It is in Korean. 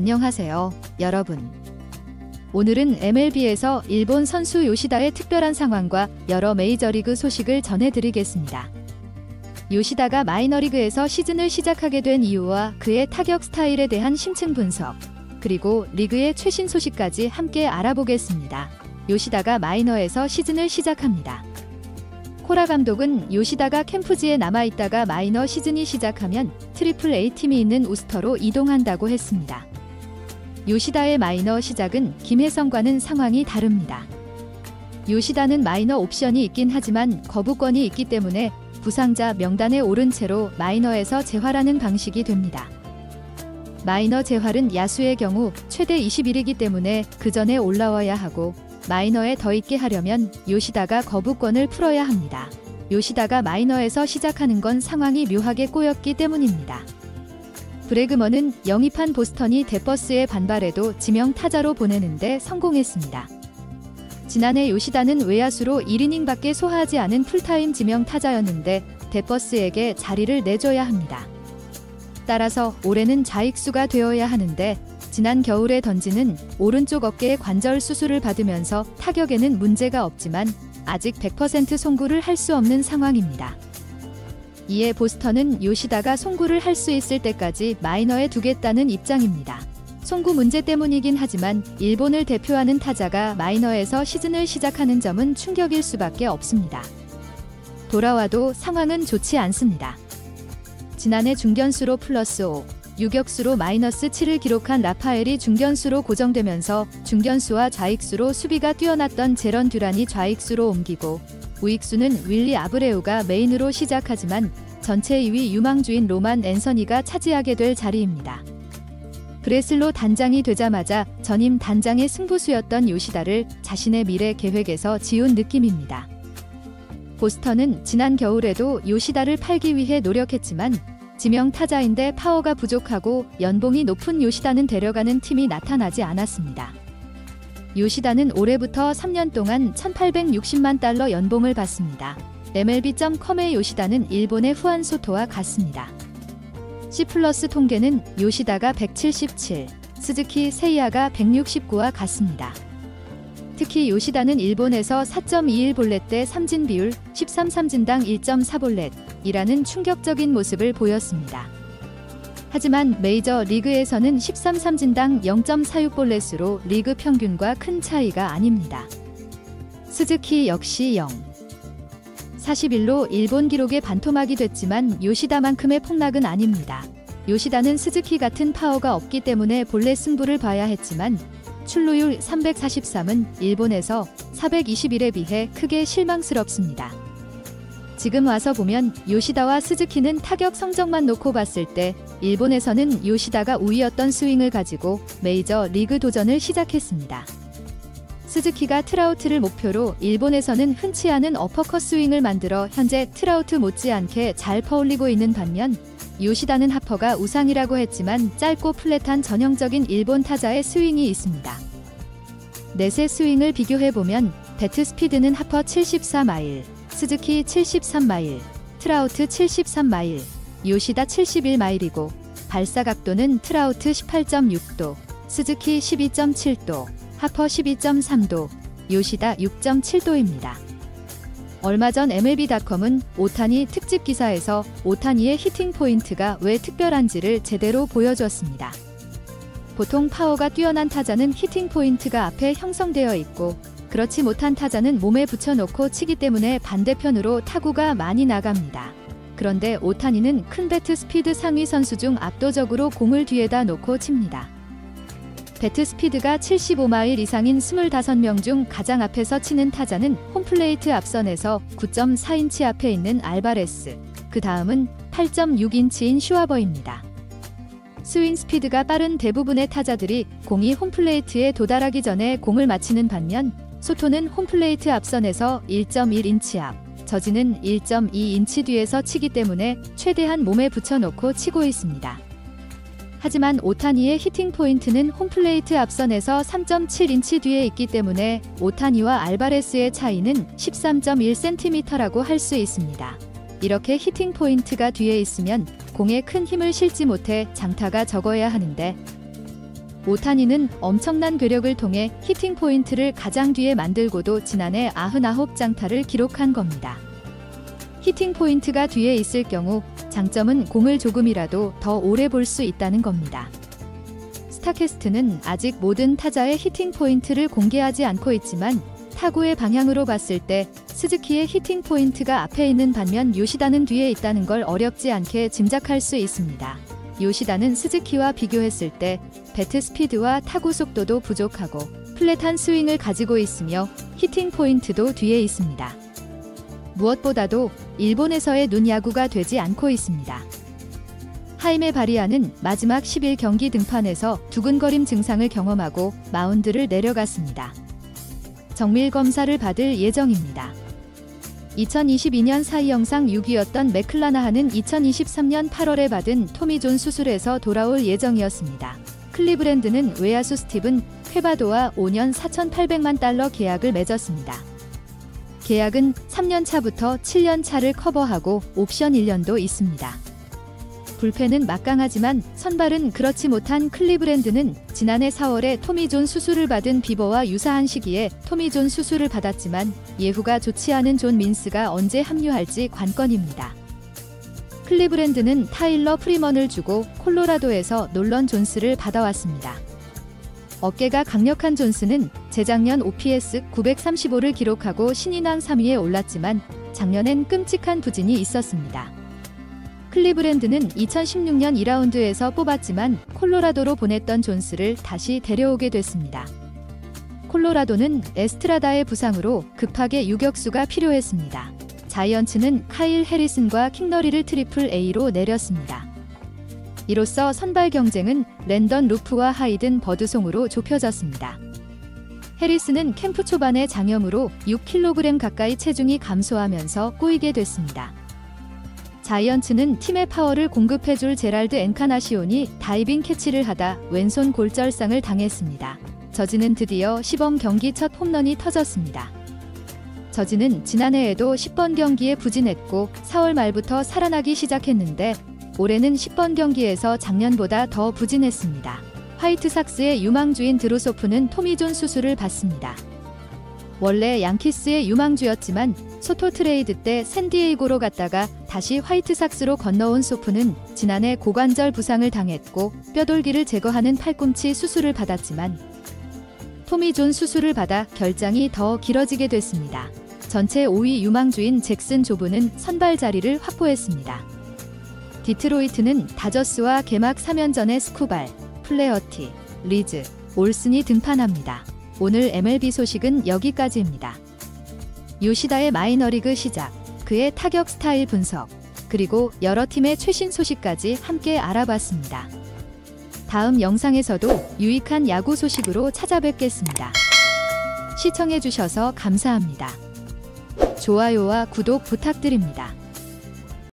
안녕하세요, 여러분. 오늘은 MLB에서 일본 선수 요시다의 특별한 상황과 여러 메이저리그 소식을 전해드리겠습니다. 요시다가 마이너리그에서 시즌을 시작하게 된 이유와 그의 타격 스타일에 대한 심층 분석, 그리고 리그의 최신 소식까지 함께 알아보겠습니다. 요시다가 마이너에서 시즌을 시작합니다. 코라 감독은 요시다가 캠프지에 남아있다가 마이너 시즌이 시작하면 트리플 A팀이 있는 우스터로 이동한다고 했습니다. 요시다의 마이너 시작은 김혜성과는 상황이 다릅니다. 요시다는 마이너 옵션이 있긴 하지만 거부권이 있기 때문에 부상자 명단에 오른 채로 마이너에서 재활하는 방식이 됩니다. 마이너 재활은 야수의 경우 최대 20일이기 때문에 그 전에 올라와야 하고, 마이너에 더 있게 하려면 요시다가 거부권을 풀어야 합니다. 요시다가 마이너에서 시작하는 건 상황이 묘하게 꼬였기 때문입니다. 브래그먼은 영입한 보스턴이 데버스의 반발에도 지명 타자로 보내는데 성공했습니다. 지난해 요시다는 외야수로 1이닝밖에 소화하지 않은 풀타임 지명 타자였는데 데버스에게 자리를 내줘야 합니다. 따라서 올해는 좌익수가 되어야 하는데, 지난 겨울에 던지는 오른쪽 어깨 관절 수술을 받으면서 타격에는 문제가 없지만 아직 100% 송구를 할 수 없는 상황입니다. 이에 보스턴은 요시다가 송구를 할 수 있을 때까지 마이너에 두겠다는 입장입니다. 송구 문제 때문이긴 하지만 일본을 대표하는 타자가 마이너에서 시즌을 시작하는 점은 충격일 수밖에 없습니다. 돌아와도 상황은 좋지 않습니다. 지난해 중견수로 +5, 유격수로 -7을 기록한 라파엘이 중견수로 고정되면서 중견수와 좌익수로 수비가 뛰어났던 제런 듀란이 좌익수로 옮기고, 우익수는 윌리 아브레우가 메인으로 시작하지만 전체 2위 유망주인 로만 앤서니가 차지하게 될 자리입니다. 브레슬로 단장이 되자마자 전임 단장의 승부수였던 요시다를 자신의 미래 계획에서 지운 느낌입니다. 보스턴은 지난 겨울에도 요시다를 팔기 위해 노력했지만 지명 타자인데 파워가 부족하고 연봉이 높은 요시다는 데려가는 팀이 나타나지 않았습니다. 요시다는 올해부터 3년 동안 $1,860만 연봉을 받습니다. MLB.com의 요시다는 일본의 후안 소토와 같습니다. C+ 통계는 요시다가 177, 스즈키 세이아가 169와 같습니다. 특히 요시다는 일본에서 4.21볼넷 대 삼진 비율 13삼진당 1.4볼넷이라는 충격적인 모습을 보였습니다. 하지만 메이저 리그에서는 13삼진당 0.46볼넷으로 리그 평균과 큰 차이가 아닙니다. 스즈키 역시 0. 41로 일본 기록에 반토막이 됐지만 요시다만큼의 폭락은 아닙니다. 요시다는 스즈키 같은 파워가 없기 때문에 볼넷 승부를 봐야 했지만 출루율 343은 일본에서 421에 비해 크게 실망스럽습니다. 지금 와서 보면 요시다와 스즈키는 타격 성적만 놓고 봤을 때 일본에서는 요시다가 우위였던 스윙을 가지고 메이저 리그 도전을 시작했습니다. 스즈키가 트라우트를 목표로 일본에서는 흔치 않은 어퍼컷 스윙을 만들어 현재 트라우트 못지않게 잘 퍼올리고 있는 반면, 요시다는 하퍼가 우상이라고 했지만 짧고 플랫한 전형적인 일본 타자의 스윙이 있습니다. 넷의 스윙을 비교해보면 배트 스피드는 하퍼 74마일, 스즈키 73마일, 트라우트 73마일, 요시다 71마일이고 발사 각도는 트라우트 18.6도, 스즈키 12.7도, 하퍼 12.3도, 요시다 6.7도입니다. 얼마 전 MLB.com은 오타니 특집 기사에서 오타니의 히팅 포인트가 왜 특별한지를 제대로 보여주었습니다. 보통 파워가 뛰어난 타자는 히팅 포인트가 앞에 형성되어 있고, 그렇지 못한 타자는 몸에 붙여놓고 치기 때문에 반대편으로 타구가 많이 나갑니다. 그런데 오타니는 큰 배트 스피드 상위 선수 중 압도적으로 공을 뒤에다 놓고 칩니다. 배트 스피드가 75마일 이상인 25명 중 가장 앞에서 치는 타자는 홈플레이트 앞선에서 9.4인치 앞에 있는 알바레스, 그 다음은 8.6인치인 슈와버입니다. 스윙 스피드가 빠른 대부분의 타자들이 공이 홈플레이트에 도달하기 전에 공을 맞히는 반면, 소토는 홈플레이트 앞선에서 1.1인치 앞, 저지는 1.2인치 뒤에서 치기 때문에 최대한 몸에 붙여놓고 치고 있습니다. 하지만 오타니의 히팅 포인트는 홈플레이트 앞선에서 3.7인치 뒤에 있기 때문에 오타니와 알바레스의 차이는 13.1cm라고 할 수 있습니다. 이렇게 히팅 포인트가 뒤에 있으면 공에 큰 힘을 실지 못해 장타가 적어야 하는데, 오타니는 엄청난 괴력을 통해 히팅 포인트를 가장 뒤에 만들고도 지난해 99장타를 기록한 겁니다. 히팅 포인트가 뒤에 있을 경우 장점은 공을 조금이라도 더 오래 볼 수 있다는 겁니다. 스타캐스트는 아직 모든 타자의 히팅 포인트를 공개하지 않고 있지만 타구의 방향으로 봤을 때 스즈키의 히팅 포인트가 앞에 있는 반면 요시다는 뒤에 있다는 걸 어렵지 않게 짐작할 수 있습니다. 요시다는 스즈키와 비교했을 때 배트 스피드와 타구 속도도 부족하고 플랫한 스윙을 가지고 있으며 히팅 포인트도 뒤에 있습니다. 무엇보다도 일본에서의 눈 야구가 되지 않고 있습니다. 하이메 바리아는 마지막 11경기 등판에서 두근거림 증상을 경험하고 마운드를 내려갔습니다. 정밀 검사를 받을 예정입니다. 2022년 사이 영상 6위였던 맥클라나한은 2023년 8월에 받은 토미존 수술에서 돌아올 예정이었습니다. 클리브랜드는 외야수 스티븐 쾌바도와 5년 4,800만 달러 계약을 맺었습니다. 계약은 3년 차부터 7년 차를 커버하고 옵션 1년도 있습니다. 불펜은 막강하지만 선발은 그렇지 못한 클리브랜드는 지난해 4월에 토미존 수술을 받은 비버와 유사한 시기에 토미존 수술을 받았지만 예후가 좋지 않은 존 민스가 언제 합류할지 관건입니다. 클리브랜드는 타일러 프리먼을 주고 콜로라도에서 놀런 존스를 받아왔습니다. 어깨가 강력한 존스는 재작년 OPS 935를 기록하고 신인왕 3위에 올랐지만 작년엔 끔찍한 부진이 있었습니다. 클리브랜드는 2016년 2라운드에서 뽑았지만 콜로라도로 보냈던 존스를 다시 데려오게 됐습니다. 콜로라도는 에스트라다의 부상으로 급하게 유격수가 필요했습니다. 자이언츠는 카일 해리슨과 킹너리를 트리플 A로 내렸습니다. 이로써 선발 경쟁은 랜던 루프와 하이든 버드송으로 좁혀졌습니다. 해리슨은 캠프 초반의 장염으로 6kg 가까이 체중이 감소하면서 꼬이게 됐습니다. 자이언츠는 팀의 파워를 공급해줄 제랄드 엔카나시온이 다이빙 캐치를 하다 왼손 골절상을 당했습니다. 저지는 드디어 시범 경기 첫 홈런이 터졌습니다. 저지는 지난해에도 10번 경기에 부진했고 4월 말부터 살아나기 시작했는데 올해는 10번 경기에서 작년보다 더 부진했습니다. 화이트삭스의 유망주인 드로소프는 토미존 수술을 받습니다. 원래 양키스의 유망주였지만 소토 트레이드 때 샌디에이고로 갔다가 다시 화이트삭스로 건너온 소프는 지난해 고관절 부상을 당했고 뼈돌기를 제거하는 팔꿈치 수술을 받았지만 토미존 수술을 받아 결장이 더 길어지게 됐습니다. 전체 5위 유망주인 잭슨 조브는 선발 자리를 확보했습니다. 디트로이트는 다저스와 개막 3연전에 스쿠발, 플레어티, 리즈, 올슨이 등판합니다. 오늘 MLB 소식은 여기까지입니다. 요시다의 마이너리그 시작, 그의 타격 스타일 분석, 그리고 여러 팀의 최신 소식까지 함께 알아봤습니다. 다음 영상에서도 유익한 야구 소식으로 찾아뵙겠습니다. 시청해주셔서 감사합니다. 좋아요와 구독 부탁드립니다.